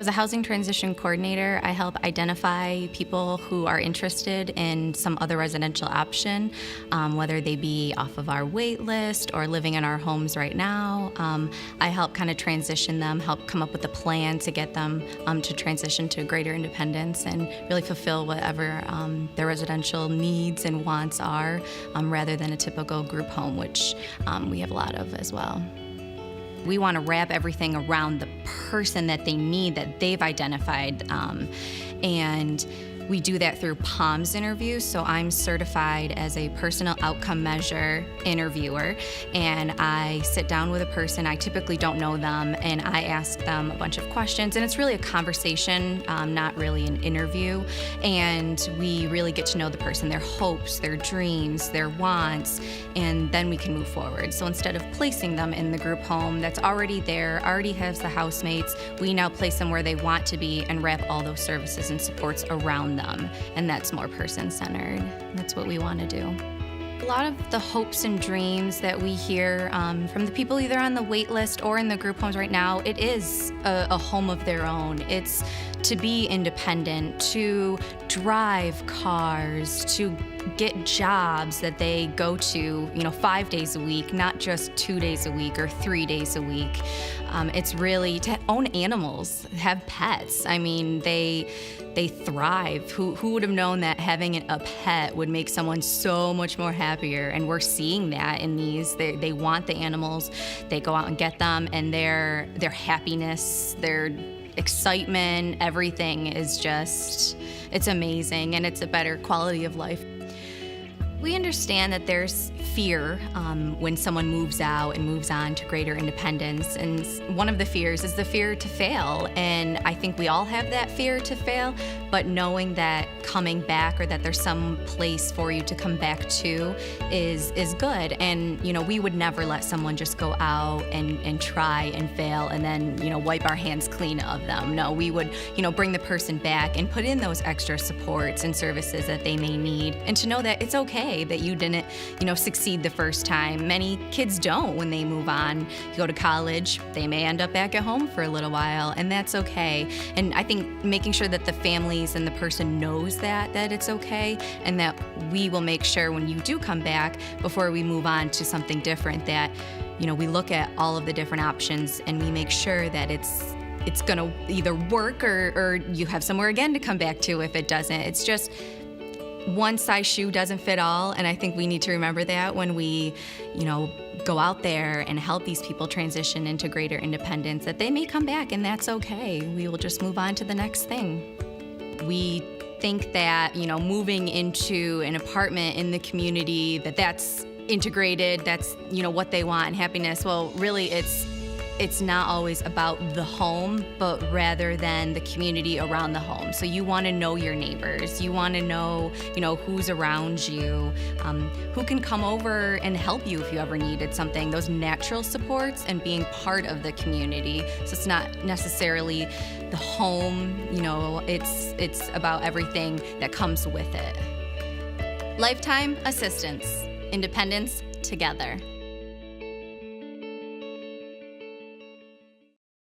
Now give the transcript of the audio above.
As a housing transition coordinator, I help identify people who are interested in some other residential option, whether they be off of our wait list or living in our homes right now. I help kind of transition them, help come up with a plan to get them to transition to greater independence and really fulfill whatever their residential needs and wants are, rather than a typical group home, which we have a lot of as well. We want to wrap everything around the person that they need, that they've identified, and we do that through POMS interviews. So I'm certified as a personal outcome measure interviewer, and I sit down with a person. I typically don't know them, and I ask them a bunch of questions, and it's really a conversation, not really an interview. And we really get to know the person, their hopes, their dreams, their wants, and then we can move forward. So instead of placing them in the group home that's already there, already has the housemates, we now place them where they want to be and wrap all those services and supports around them, and that's more person-centered. That's what we want to do. A lot of the hopes and dreams that we hear from the people either on the wait list or in the group homes right now, it is a home of their own. It's to be independent, to drive cars, to get jobs that they go to, 5 days a week, not just 2 days a week or 3 days a week. It's really to own animals, have pets. I mean, they thrive. Who would have known that having a pet would make someone so much more happier? And we're seeing that in these. They want the animals. They go out and get them, and their happiness, their excitement, everything is just, it's amazing, and it's a better quality of life. We understand that there's fear when someone moves out and moves on to greater independence, and one of the fears is the fear to fail, and I think we all have that fear to fail, but knowing that coming back, or that there's some place for you to come back to, is good. And we would never let someone just go out and try and fail and then wipe our hands clean of them. No, we would bring the person back and put in those extra supports and services that they may need, and to know that it's okay that you didn't succeed the first time. Many kids don't when they move on. You go to college, they may end up back at home for a little while, and that's okay. And I think making sure that the families and the person knows that it's okay, and that we will make sure when you do come back, before we move on to something different, that we look at all of the different options and we make sure that it's gonna either work or you have somewhere again to come back to if it doesn't. It's just one size shoe doesn't fit all, and I think we need to remember that when we, go out there and help these people transition into greater independence, that they may come back, and that's okay. We will just move on to the next thing. We think that, moving into an apartment in the community, that's integrated, that's, what they want and happiness. Well, really, it's not always about the home, but rather than the community around the home. So you want to know your neighbors. You want to know, who's around you, who can come over and help you if you ever needed something. Those natural supports and being part of the community. So it's not necessarily the home, it's about everything that comes with it. Lifetime assistance, independence together.